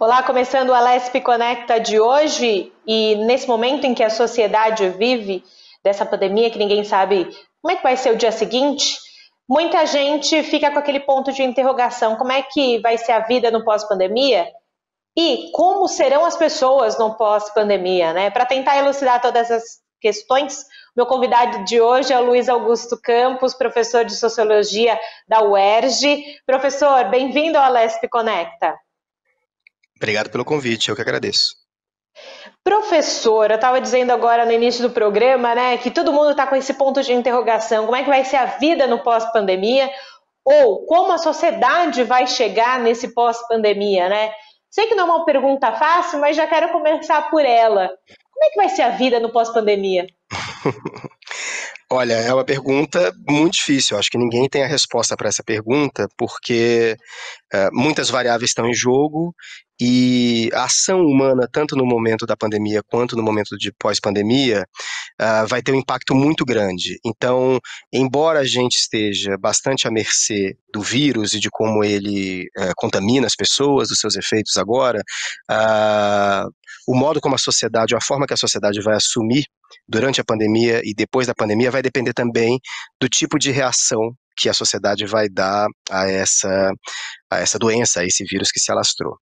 Olá, começando o Alesp Conecta de hoje e nesse momento em que a sociedade vive dessa pandemia que ninguém sabe como é que vai ser o dia seguinte, muita gente fica com aquele ponto de interrogação, como é que vai ser a vida no pós-pandemia e como serão as pessoas no pós-pandemia, né? Para tentar elucidar todas essas questões, meu convidado de hoje é o Luiz Augusto Campos, professor de Sociologia da UERJ. Professor, bem-vindo ao Alesp Conecta. Obrigado pelo convite, eu que agradeço. Professor, eu estava dizendo agora no início do programa, né, que todo mundo está com esse ponto de interrogação, como é que vai ser a vida no pós-pandemia, ou como a sociedade vai chegar nesse pós-pandemia, né? Sei que não é uma pergunta fácil, mas já quero começar por ela. Como é que vai ser a vida no pós-pandemia? Olha, é uma pergunta muito difícil. Eu acho que ninguém tem a resposta para essa pergunta, porque muitas variáveis estão em jogo e a ação humana, tanto no momento da pandemia quanto no momento de pós-pandemia, vai ter um impacto muito grande. Então, embora a gente esteja bastante à mercê do vírus e de como ele contamina as pessoas, dos seus efeitos agora, o modo como a sociedade, ou a forma que a sociedade vai assumir durante a pandemia e depois da pandemia vai depender também do tipo de reação que a sociedade vai dar a essa doença, a esse vírus que se alastrou.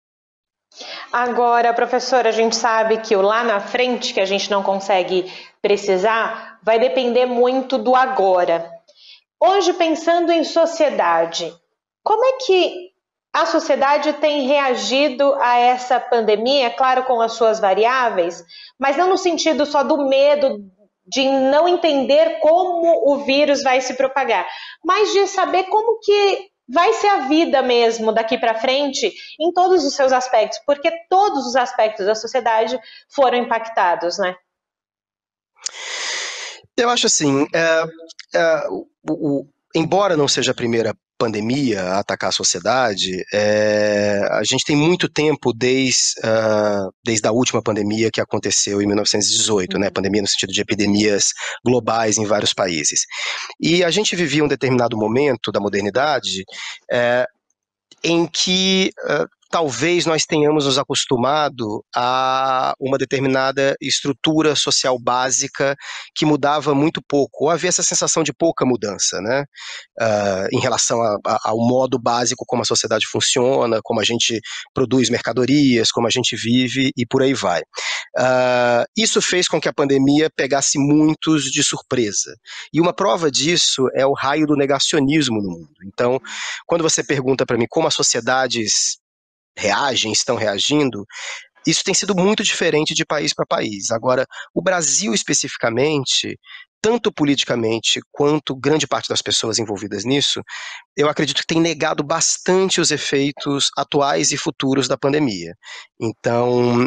Agora, professora, a gente sabe que o lá na frente, que a gente não consegue precisar, vai depender muito do agora. Hoje, pensando em sociedade, como é que a sociedade tem reagido a essa pandemia? Claro, com as suas variáveis, mas não no sentido só do medo de não entender como o vírus vai se propagar, mas de saber como que vai ser a vida mesmo daqui para frente em todos os seus aspectos, porque todos os aspectos da sociedade foram impactados, né? Eu acho assim, embora não seja a primeira pandemia a atacar a sociedade, a gente tem muito tempo desde a última pandemia que aconteceu em 1918, né? Pandemia no sentido de epidemias globais em vários países. E a gente vivia um determinado momento da modernidade em que talvez nós tenhamos nos acostumado a uma determinada estrutura social básica que mudava muito pouco, ou havia essa sensação de pouca mudança, né? Em relação ao modo básico como a sociedade funciona, como a gente produz mercadorias, como a gente vive e por aí vai. Isso fez com que a pandemia pegasse muitos de surpresa. E uma prova disso é o raio do negacionismo no mundo. Então, quando você pergunta para mim como as sociedades estão reagindo, isso tem sido muito diferente de país para país. Agora, o Brasil especificamente, tanto politicamente quanto grande parte das pessoas envolvidas nisso, eu acredito que tem negado bastante os efeitos atuais e futuros da pandemia. Então,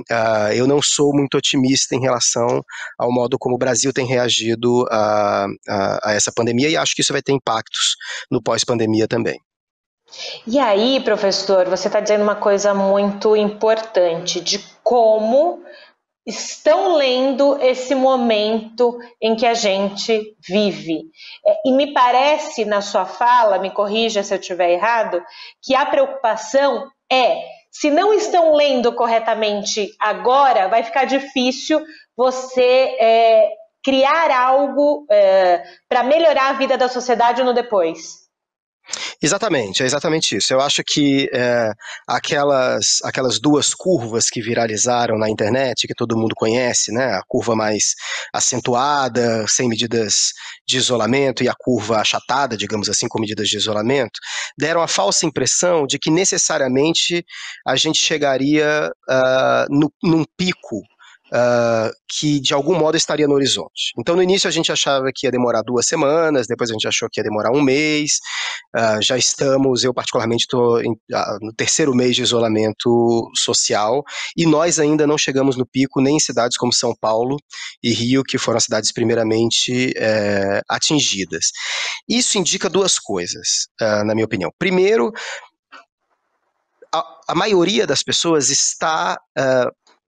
eu não sou muito otimista em relação ao modo como o Brasil tem reagido a essa pandemia e acho que isso vai ter impactos no pós-pandemia também. E aí, professor, você está dizendo uma coisa muito importante de como estão lendo esse momento em que a gente vive. E me parece, na sua fala, me corrija se eu estiver errado, que a preocupação se não estão lendo corretamente agora, vai ficar difícil você criar algo para melhorar a vida da sociedade no depois. Exatamente, é exatamente isso. Eu acho que aquelas duas curvas que viralizaram na internet, que todo mundo conhece, né? A curva mais acentuada, sem medidas de isolamento, e a curva achatada, digamos assim, com medidas de isolamento, deram a falsa impressão de que necessariamente a gente chegaria num pico que de algum modo estaria no horizonte. Então no início a gente achava que ia demorar 2 semanas, depois a gente achou que ia demorar um mês, já estamos, eu particularmente estou no terceiro mês de isolamento social e nós ainda não chegamos no pico nem em cidades como São Paulo e Rio, que foram as cidades primeiramente atingidas. Isso indica duas coisas, na minha opinião. Primeiro, a maioria das pessoas está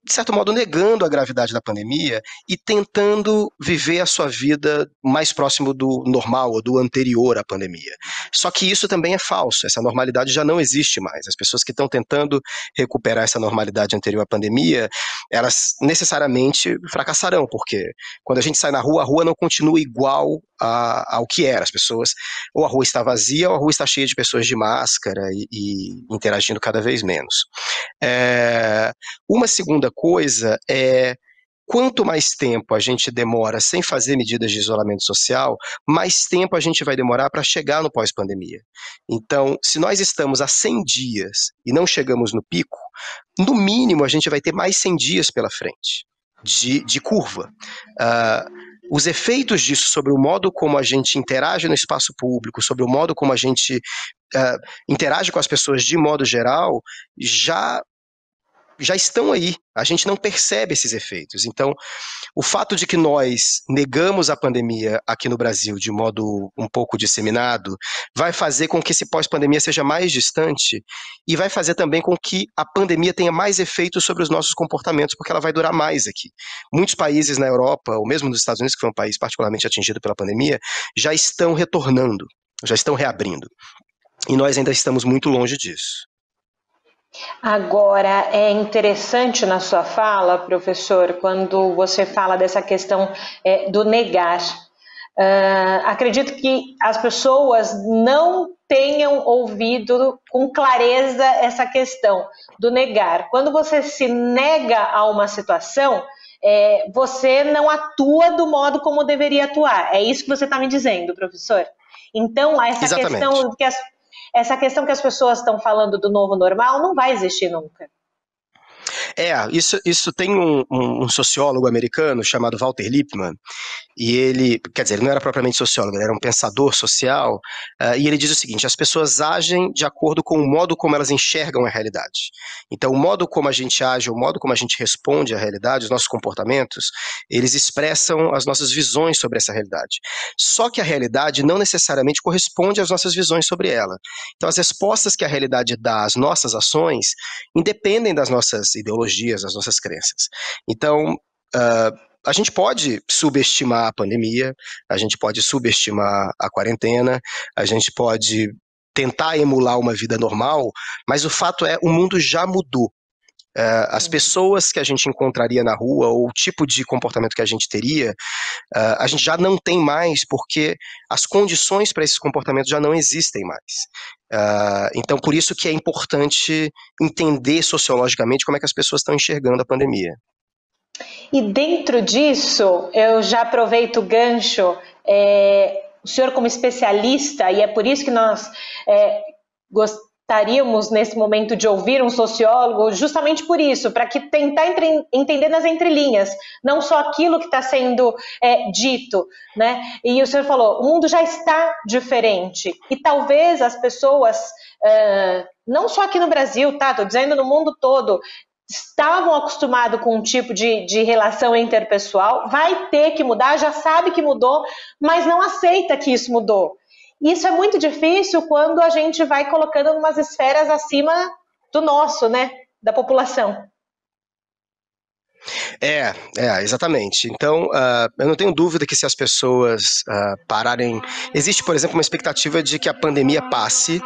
de certo modo, negando a gravidade da pandemia e tentando viver a sua vida mais próximo do normal ou do anterior à pandemia. Só que isso também é falso, essa normalidade já não existe mais. As pessoas que estão tentando recuperar essa normalidade anterior à pandemia, elas necessariamente fracassarão, porque quando a gente sai na rua, a rua não continua igual ao que era. As pessoas, ou a rua está vazia, ou a rua está cheia de pessoas de máscara e interagindo cada vez menos. Uma segunda coisa é, quanto mais tempo a gente demora sem fazer medidas de isolamento social, mais tempo a gente vai demorar para chegar no pós-pandemia. Então, se nós estamos há 100 dias e não chegamos no pico, no mínimo a gente vai ter mais 100 dias pela frente de curva. Os efeitos disso sobre o modo como a gente interage no espaço público, sobre o modo como a gente interage com as pessoas de modo geral, já estão aí, a gente não percebe esses efeitos. Então, o fato de que nós negamos a pandemia aqui no Brasil de modo um pouco disseminado, vai fazer com que esse pós-pandemia seja mais distante e vai fazer também com que a pandemia tenha mais efeitos sobre os nossos comportamentos, porque ela vai durar mais aqui. Muitos países na Europa, ou mesmo nos Estados Unidos, que foi um país particularmente atingido pela pandemia, já estão retornando, já estão reabrindo. E nós ainda estamos muito longe disso. Agora, é interessante na sua fala, professor, quando você fala dessa questão do negar. Acredito que as pessoas não tenham ouvido com clareza essa questão do negar. Quando você se nega a uma situação, você não atua do modo como deveria atuar. É isso que você está me dizendo, professor? Então, Exatamente. Essa questão que as pessoas estão falando do novo normal não vai existir nunca. Isso tem um sociólogo americano chamado Walter Lippmann, e ele, quer dizer, ele não era propriamente sociólogo, ele era um pensador social, e ele diz o seguinte: as pessoas agem de acordo com o modo como elas enxergam a realidade. Então, o modo como a gente age, o modo como a gente responde à realidade, os nossos comportamentos, eles expressam as nossas visões sobre essa realidade. Só que a realidade não necessariamente corresponde às nossas visões sobre ela. Então, as respostas que a realidade dá às nossas ações independem das nossas ideologias, das nossas crenças. Então, a gente pode subestimar a pandemia, a gente pode subestimar a quarentena, a gente pode tentar emular uma vida normal, mas o fato é, o mundo já mudou. As pessoas que a gente encontraria na rua, ou o tipo de comportamento que a gente teria, a gente já não tem mais, porque as condições para esses comportamentos já não existem mais. Então, por isso que é importante entender sociologicamente como é que as pessoas estão enxergando a pandemia. E dentro disso, eu já aproveito o gancho, o senhor como especialista, e é por isso que nós gostaríamos nesse momento de ouvir um sociólogo, justamente por isso, para que tentar entender nas entrelinhas, não só aquilo que está sendo dito, né? E o senhor falou, o mundo já está diferente, e talvez as pessoas, não só aqui no Brasil, tá? Estou dizendo no mundo todo, estavam acostumados com um tipo de relação interpessoal, vai ter que mudar, já sabe que mudou, mas não aceita que isso mudou. Isso é muito difícil quando a gente vai colocando umas esferas acima do nosso, né, da população. Exatamente. Então, eu não tenho dúvida que se as pessoas pararem... Existe, por exemplo, uma expectativa de que a pandemia passe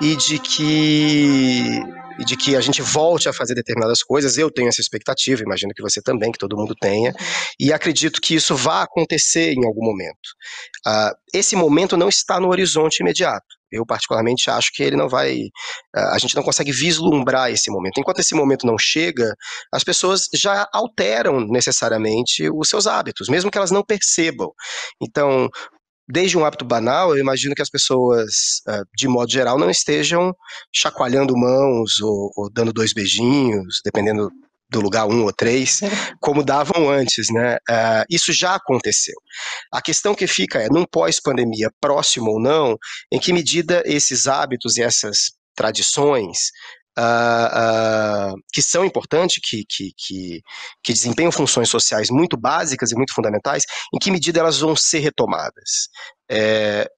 e de que a gente volte a fazer determinadas coisas. Eu tenho essa expectativa, imagino que você também, que todo mundo tenha, e acredito que isso vai acontecer em algum momento. Esse momento não está no horizonte imediato. Eu particularmente acho que ele não vai... a gente não consegue vislumbrar esse momento. Enquanto esse momento não chega, as pessoas já alteram necessariamente os seus hábitos, mesmo que elas não percebam. Então, desde um hábito banal, eu imagino que as pessoas, de modo geral, não estejam chacoalhando mãos ou dando 2 beijinhos, dependendo do lugar, 1 ou 3, como davam antes, né? Isso já aconteceu. A questão que fica é, num pós-pandemia, próximo ou não, em que medida esses hábitos e essas tradições que são importantes, que desempenham funções sociais muito básicas e muito fundamentais, em que medida elas vão ser retomadas?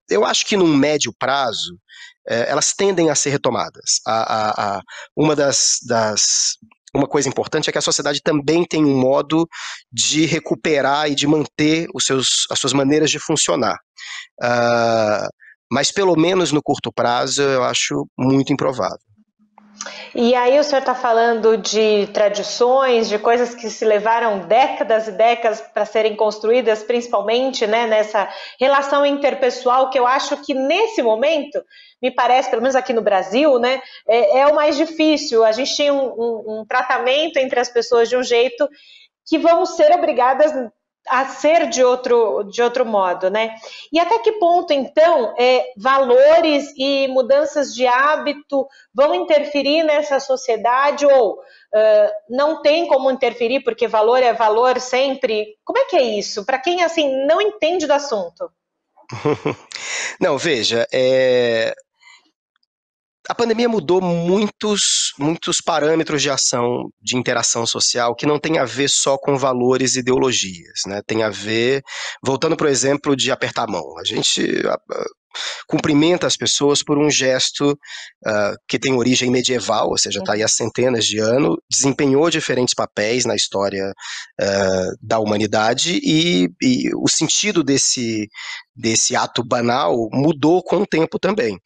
Eu acho que num médio prazo, elas tendem a ser retomadas. uma coisa importante é que a sociedade também tem um modo de recuperar e de manter as suas maneiras de funcionar. Mas pelo menos no curto prazo eu acho muito improvável. E aí o senhor está falando de tradições, de coisas que se levaram décadas e décadas para serem construídas, principalmente, né, nessa relação interpessoal, que eu acho que nesse momento, me parece, pelo menos aqui no Brasil, né, é o mais difícil. A gente tinha um tratamento entre as pessoas de um jeito que vamos ser obrigadas a ser de outro modo, né? E até que ponto, então, valores e mudanças de hábito vão interferir nessa sociedade ou não tem como interferir porque valor é valor sempre? Como é que é isso? Para quem, assim, não entende do assunto. Não, veja, a pandemia mudou muitos parâmetros de ação, de interação social, que não tem a ver só com valores e ideologias, né? Tem a ver, voltando para o exemplo de apertar a mão. A gente cumprimenta as pessoas por um gesto que tem origem medieval, ou seja, está aí há centenas de anos, desempenhou diferentes papéis na história da humanidade e o sentido desse ato banal mudou com o tempo também.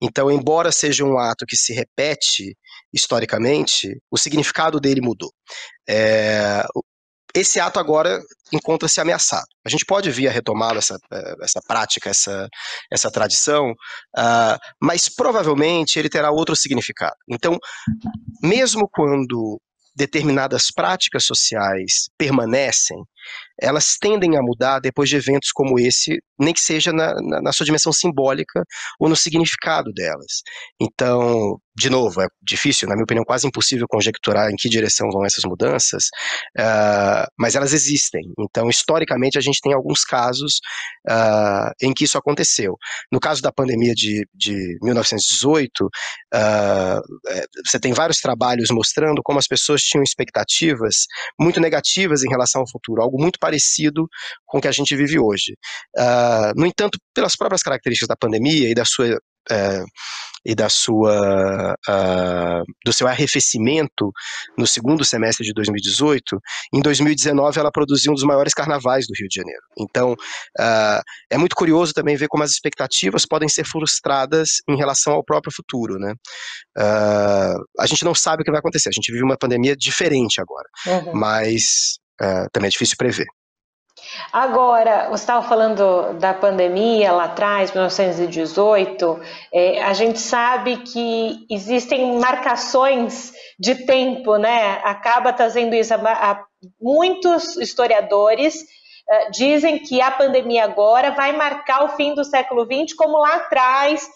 Então, embora seja um ato que se repete historicamente, o significado dele mudou. Esse ato agora encontra-se ameaçado. A gente pode vir a retomá-lo, essa prática, essa tradição, mas provavelmente ele terá outro significado. Então, mesmo quando determinadas práticas sociais permanecem, elas tendem a mudar depois de eventos como esse, nem que seja na sua dimensão simbólica ou no significado delas. Então, de novo, é difícil, na minha opinião, quase impossível conjecturar em que direção vão essas mudanças, mas elas existem. Então, historicamente, a gente tem alguns casos em que isso aconteceu. No caso da pandemia de 1918, você tem vários trabalhos mostrando como as pessoas tinham expectativas muito negativas em relação ao futuro, algo muito parecido com o que a gente vive hoje. No entanto, pelas próprias características da pandemia e do seu arrefecimento no segundo semestre de 2018, em 2019 ela produziu um dos maiores carnavais do Rio de Janeiro. Então, é muito curioso também ver como as expectativas podem ser frustradas em relação ao próprio futuro, né? A gente não sabe o que vai acontecer, a gente vive uma pandemia diferente agora, mas também é difícil prever. Agora, você estava falando da pandemia lá atrás, 1918, a gente sabe que existem marcações de tempo, né? Acaba trazendo isso a muitos historiadores dizem que a pandemia agora vai marcar o fim do século XX, como lá atrás,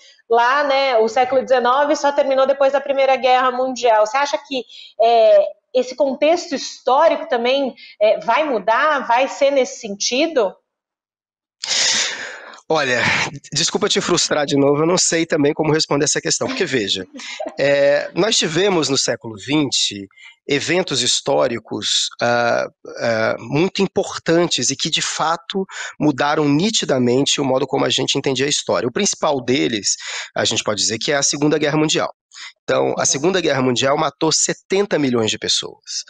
né, o século XIX só terminou depois da Primeira Guerra Mundial. Você acha que esse contexto histórico também vai mudar? Vai ser nesse sentido? Olha, desculpa te frustrar de novo, eu não sei também como responder essa questão, porque veja, nós tivemos no século XX eventos históricos muito importantes e que de fato mudaram nitidamente o modo como a gente entendia a história. O principal deles, a gente pode dizer que é a Segunda Guerra Mundial. Então, a Segunda Guerra Mundial matou 70 milhões de pessoas.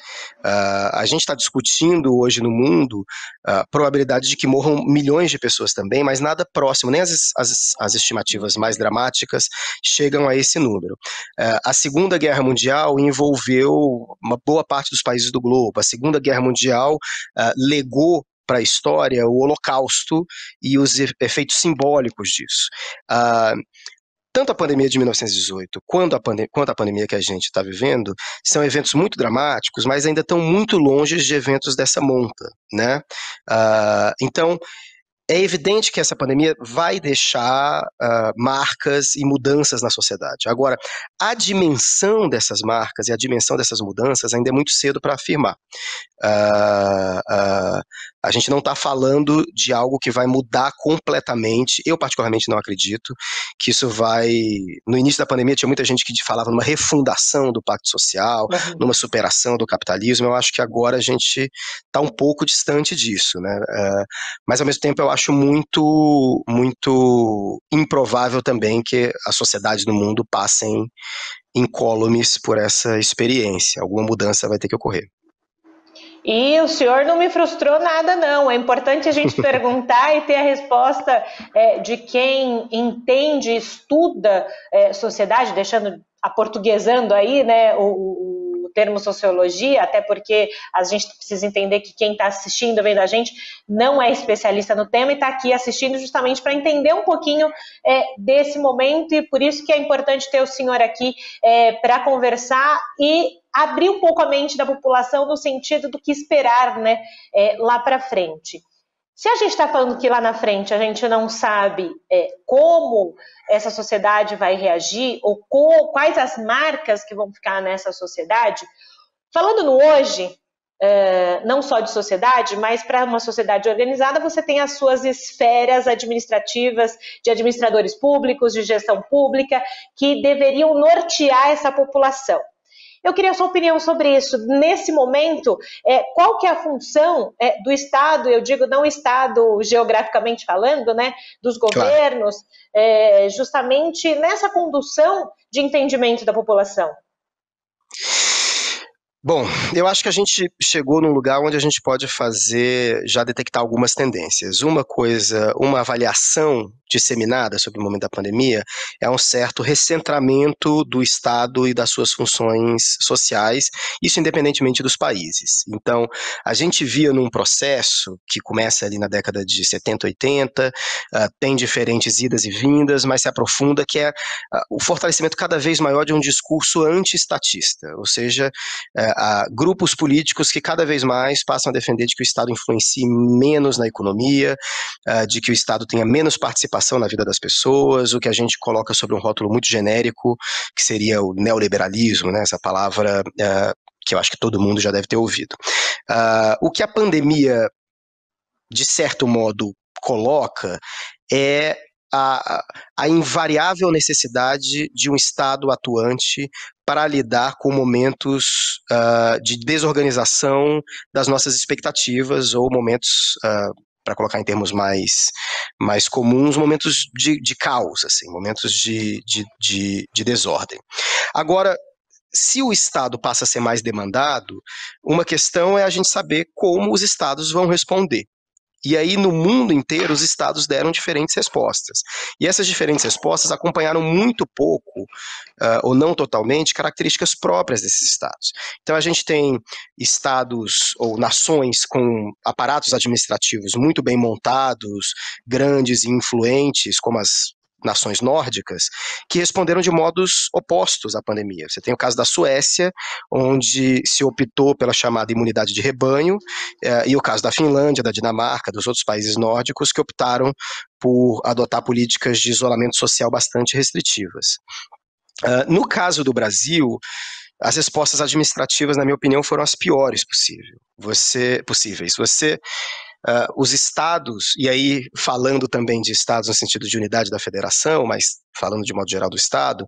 A gente está discutindo hoje no mundo a probabilidade de que morram milhões de pessoas também, mas nada próximo, nem as estimativas mais dramáticas chegam a esse número. A Segunda Guerra Mundial envolveu uma boa parte dos países do globo. A Segunda Guerra Mundial legou para a história o Holocausto e os efeitos simbólicos disso. Tanto a pandemia de 1918 quanto a pandemia que a gente está vivendo são eventos muito dramáticos, mas ainda estão muito longe de eventos dessa monta, né? Então, é evidente que essa pandemia vai deixar marcas e mudanças na sociedade. Agora, a dimensão dessas marcas e a dimensão dessas mudanças ainda é muito cedo para afirmar. A gente não está falando de algo que vai mudar completamente. Eu, particularmente, não acredito que isso vai... No início da pandemia, tinha muita gente que falava numa refundação do pacto social, numa superação do capitalismo. Eu acho que agora a gente está um pouco distante disso, né? Mas, ao mesmo tempo, eu acho muito, muito improvável também que as sociedades no mundo passem incólumes por essa experiência. Alguma mudança vai ter que ocorrer. E o senhor não me frustrou nada, não. É importante a gente perguntar e ter a resposta de quem entende, estuda sociedade, deixando, aportuguesando aí, né, o termo sociologia, até porque a gente precisa entender que quem está assistindo, vendo a gente, não é especialista no tema e está aqui assistindo justamente para entender um pouquinho desse momento, e por isso que é importante ter o senhor aqui para conversar e abrir um pouco a mente da população no sentido do que esperar, né, lá para frente. Se a gente está falando que lá na frente a gente não sabe como essa sociedade vai reagir ou quais as marcas que vão ficar nessa sociedade, falando no hoje, não só de sociedade, mas para uma sociedade organizada, você tem as suas esferas administrativas, de administradores públicos, de gestão pública, que deveriam nortear essa população. Eu queria a sua opinião sobre isso. Nesse momento, qual que é a função do Estado, eu digo não Estado geograficamente falando, né, dos governos, claro, justamente nessa condução de entendimento da população? Bom, eu acho que a gente chegou num lugar onde a gente pode já detectar algumas tendências. Uma avaliação disseminada sobre o momento da pandemia é um certo recentramento do Estado e das suas funções sociais, isso independentemente dos países. Então, a gente via num processo que começa ali na década de 70, 80, tem diferentes idas e vindas, mas se aprofunda, que é o fortalecimento cada vez maior de um discurso anti-estatista, ou seja, grupos políticos que cada vez mais passam a defender de que o Estado influencie menos na economia, de que o Estado tenha menos participação na vida das pessoas, o que a gente coloca sobre um rótulo muito genérico, que seria o neoliberalismo, né, essa palavra que eu acho que todo mundo já deve ter ouvido. O que a pandemia, de certo modo, coloca é a invariável necessidade de um Estado atuante para lidar com momentos de desorganização das nossas expectativas ou momentos, para colocar em termos mais comuns, momentos de caos, assim, momentos de desordem. Agora, se o Estado passa a ser mais demandado, uma questão é a gente saber como os Estados vão responder. E aí, no mundo inteiro, os estados deram diferentes respostas. E essas diferentes respostas acompanharam muito pouco, ou não totalmente, características próprias desses estados. Então, a gente tem estados ou nações com aparatos administrativos muito bem montados, grandes e influentes, como as nações nórdicas, que responderam de modos opostos à pandemia. Você tem o caso da Suécia, onde se optou pela chamada imunidade de rebanho, e o caso da Finlândia, da Dinamarca, dos outros países nórdicos, que optaram por adotar políticas de isolamento social bastante restritivas. No caso do Brasil, as respostas administrativas, na minha opinião, foram as piores possíveis. Os estados, e aí falando também de estados no sentido de unidade da federação, mas falando de modo geral do estado,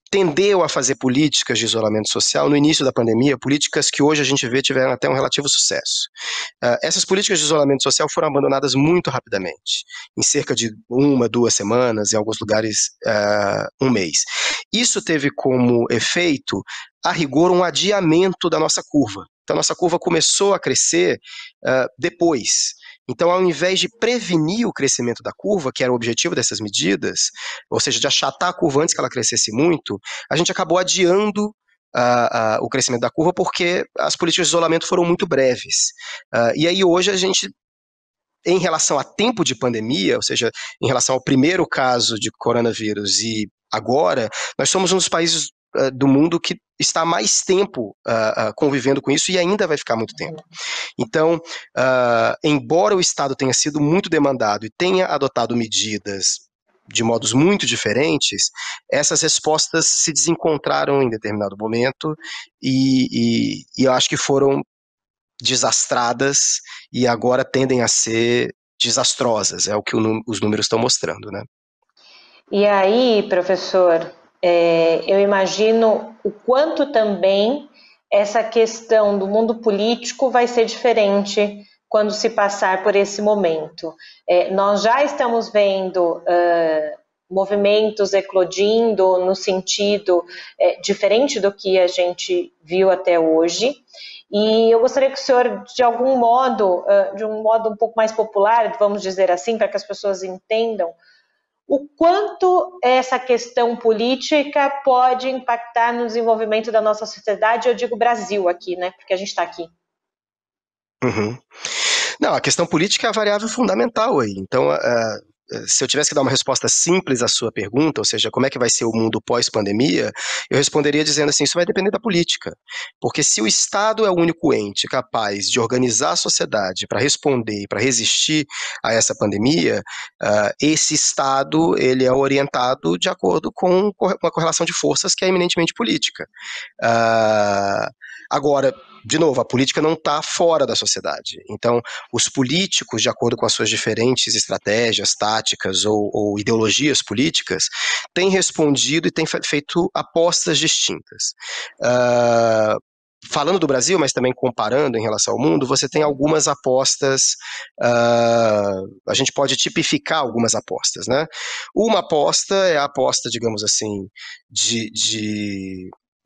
tendeu a fazer políticas de isolamento social no início da pandemia, políticas que hoje a gente vê tiveram até um relativo sucesso. Essas políticas de isolamento social foram abandonadas muito rapidamente, em cerca de 1, 2 semanas, em alguns lugares 1 mês. Isso teve como efeito, a rigor, um adiamento da nossa curva. Então, a nossa curva começou a crescer depois. Então, ao invés de prevenir o crescimento da curva, que era o objetivo dessas medidas, ou seja, de achatar a curva antes que ela crescesse muito, a gente acabou adiando o crescimento da curva porque as políticas de isolamento foram muito breves. E aí, hoje, a gente, em relação a tempo de pandemia, ou seja, em relação ao primeiro caso de coronavírus e agora, nós somos um dos países do mundo que está há mais tempo convivendo com isso e ainda vai ficar muito tempo. Então, embora o Estado tenha sido muito demandado e tenha adotado medidas de modos muito diferentes, essas respostas se desencontraram em determinado momento e eu acho que foram desastradas e agora tendem a ser desastrosas, é o que os números estão mostrando, né? E aí, professor, eu imagino o quanto também essa questão do mundo político vai ser diferente quando se passar por esse momento. Nós já estamos vendo movimentos eclodindo no sentido diferente do que a gente viu até hoje. E eu gostaria que o senhor, de algum modo, de um modo um pouco mais popular, vamos dizer assim, para que as pessoas entendam, o quanto essa questão política pode impactar no desenvolvimento da nossa sociedade, eu digo Brasil aqui, né? Porque a gente está aqui. Uhum. Não, a questão política é a variável fundamental aí. Então, se eu tivesse que dar uma resposta simples à sua pergunta, ou seja, como é que vai ser o mundo pós-pandemia, eu responderia dizendo assim, isso vai depender da política. Porque se o Estado é o único ente capaz de organizar a sociedade para responder e para resistir a essa pandemia, esse Estado ele é orientado de acordo com uma correlação de forças que é eminentemente política. Agora, de novo, a política não está fora da sociedade. Então, os políticos, de acordo com as suas diferentes estratégias, táticas ou ideologias políticas, têm respondido e têm feito apostas distintas. Falando do Brasil, mas também comparando em relação ao mundo, você tem algumas apostas, a gente pode tipificar algumas apostas, né? Uma aposta é a aposta, digamos assim,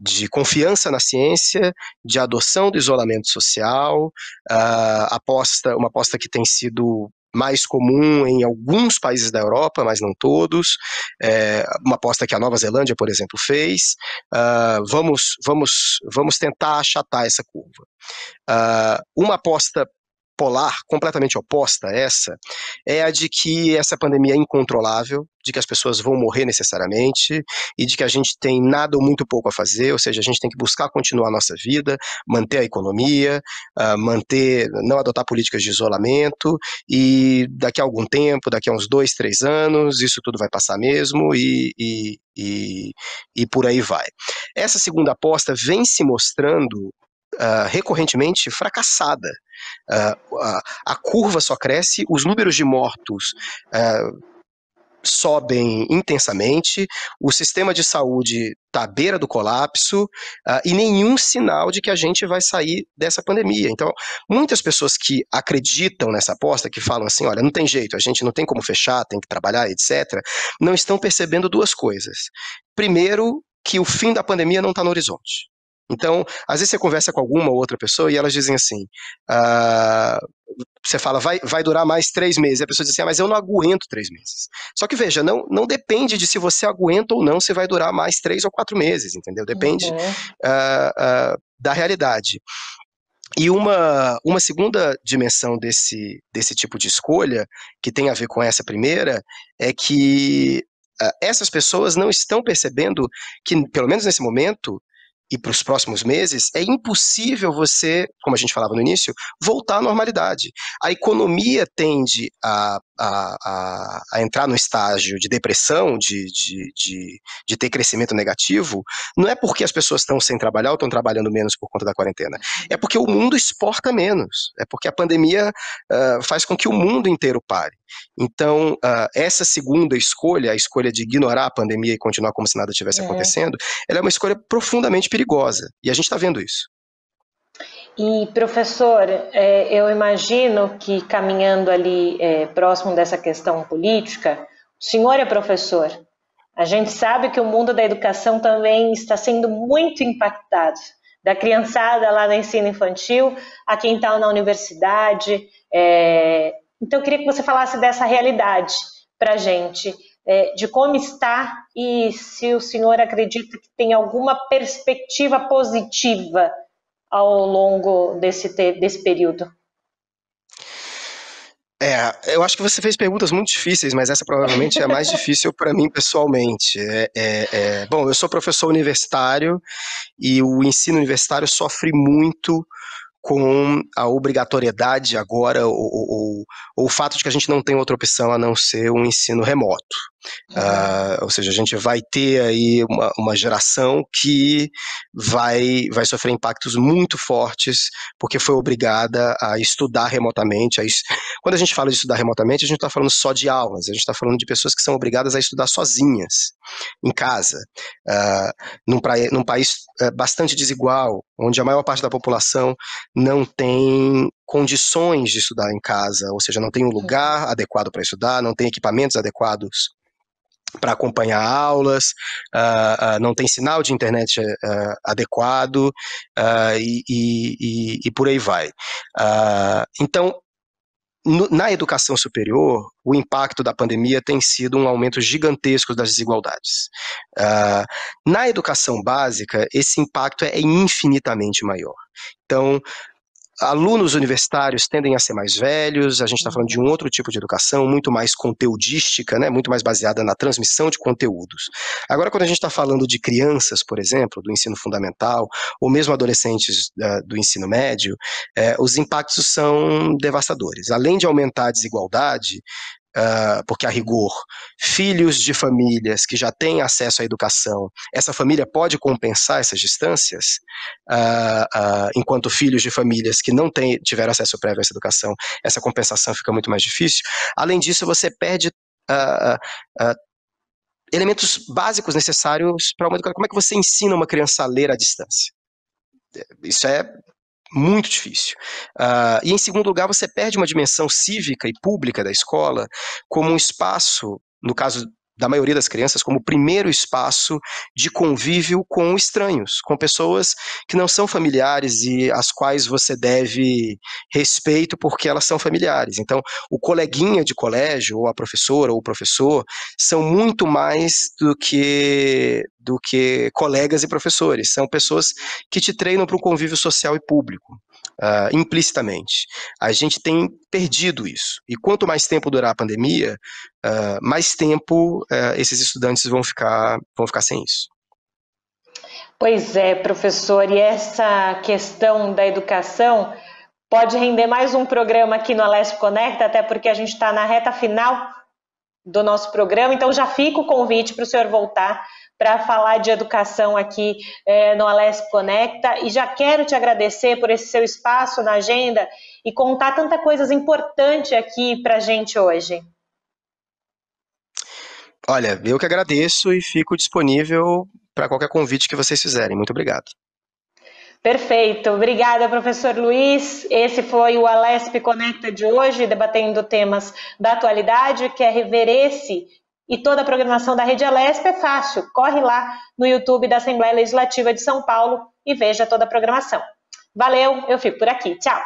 de confiança na ciência, de adoção do isolamento social, uma aposta que tem sido mais comum em alguns países da Europa, mas não todos, uma aposta que a Nova Zelândia, por exemplo, fez. Vamos tentar achatar essa curva. Uma aposta polar, completamente oposta a essa, é a de que essa pandemia é incontrolável, de que as pessoas vão morrer necessariamente e de que a gente tem nada ou muito pouco a fazer, ou seja, a gente tem que buscar continuar a nossa vida, manter a economia, não adotar políticas de isolamento e daqui a algum tempo, daqui a uns 2, 3 anos, isso tudo vai passar mesmo e por aí vai. Essa segunda aposta vem se mostrando recorrentemente fracassada. A curva só cresce, os números de mortos sobem intensamente, o sistema de saúde está à beira do colapso e nenhum sinal de que a gente vai sair dessa pandemia. Então, muitas pessoas que acreditam nessa aposta, que falam assim, olha, não tem jeito, a gente não tem como fechar, tem que trabalhar, etc., não estão percebendo duas coisas. Primeiro, que o fim da pandemia não está no horizonte. Então, às vezes você conversa com alguma ou outra pessoa e elas dizem assim, você fala, vai durar mais 3 meses, e a pessoa diz assim, mas eu não aguento 3 meses. Só que veja, não depende de se você aguenta ou não, se vai durar mais 3 ou 4 meses, entendeu? Depende da realidade. E uma segunda dimensão desse tipo de escolha, que tem a ver com essa primeira, é que essas pessoas não estão percebendo que, pelo menos nesse momento, e para os próximos meses, é impossível você, como a gente falava no início, voltar à normalidade. A economia tende a entrar no estágio de depressão, de ter crescimento negativo, não é porque as pessoas estão sem trabalhar ou estão trabalhando menos por conta da quarentena, é porque o mundo exporta menos, é porque a pandemia faz com que o mundo inteiro pare. Então, essa segunda escolha, a escolha de ignorar a pandemia e continuar como se nada tivesse acontecendo, ela é uma escolha profundamente perigosa, e a gente está vendo isso. E, professor, eu imagino que caminhando ali próximo dessa questão política, o senhor é professor. A gente sabe que o mundo da educação também está sendo muito impactado, da criançada lá no ensino infantil, a quem está na universidade. Então, eu queria que você falasse dessa realidade para a gente, de como está e se o senhor acredita que tem alguma perspectiva positiva ao longo desse período. Eu acho que você fez perguntas muito difíceis, mas essa provavelmente é a mais difícil para mim pessoalmente. Bom, eu sou professor universitário e o ensino universitário sofre muito com a obrigatoriedade agora, ou o fato de que a gente não tem outra opção a não ser um ensino remoto. Ou seja, a gente vai ter aí uma geração que vai sofrer impactos muito fortes porque foi obrigada a estudar remotamente. Quando a gente fala de estudar remotamente, a gente não está falando só de aulas, a gente está falando de pessoas que são obrigadas a estudar sozinhas, em casa, num país bastante desigual, onde a maior parte da população não tem condições de estudar em casa, ou seja, não tem um lugar adequado para estudar, não tem equipamentos adequados para acompanhar aulas, não tem sinal de internet adequado, e por aí vai. Então, na educação superior, o impacto da pandemia tem sido um aumento gigantesco das desigualdades. Na educação básica, esse impacto é infinitamente maior. Então, alunos universitários tendem a ser mais velhos, a gente está falando de um outro tipo de educação, muito mais conteudística, né, muito mais baseada na transmissão de conteúdos. Agora, quando a gente está falando de crianças, por exemplo, do ensino fundamental, ou mesmo adolescentes do ensino médio, os impactos são devastadores. Além de aumentar a desigualdade, porque, a rigor, filhos de famílias que já têm acesso à educação, essa família pode compensar essas distâncias, enquanto filhos de famílias que não tiveram acesso prévio a essa educação, essa compensação fica muito mais difícil. Além disso, você perde elementos básicos necessários para uma educação. Como é que você ensina uma criança a ler à distância? Isso é muito difícil. E, em segundo lugar, você perde uma dimensão cívica e pública da escola como um espaço, no caso da maioria das crianças, como o primeiro espaço de convívio com estranhos, com pessoas que não são familiares e às quais você deve respeito porque elas são familiares. Então, o coleguinha de colégio, ou a professora, ou o professor, são muito mais do que colegas e professores. São pessoas que te treinam para o convívio social e público. Implicitamente. A gente tem perdido isso. E quanto mais tempo durar a pandemia, mais tempo esses estudantes vão ficar sem isso. Pois é, professor, e essa questão da educação pode render mais um programa aqui no Alesp Conecta, até porque a gente está na reta final do nosso programa, então já fica o convite para o senhor voltar para falar de educação aqui no Alesp Conecta, e já quero te agradecer por esse seu espaço na agenda e contar tanta coisas importantes aqui para a gente hoje. Olha, eu que agradeço e fico disponível para qualquer convite que vocês fizerem. Muito obrigado. Perfeito. Obrigada, professor Luiz. Esse foi o Alesp Conecta de hoje, debatendo temas da atualidade. Quer rever esse e toda a programação da Rede Alesp? É fácil. Corre lá no YouTube da Assembleia Legislativa de São Paulo e veja toda a programação. Valeu, eu fico por aqui. Tchau.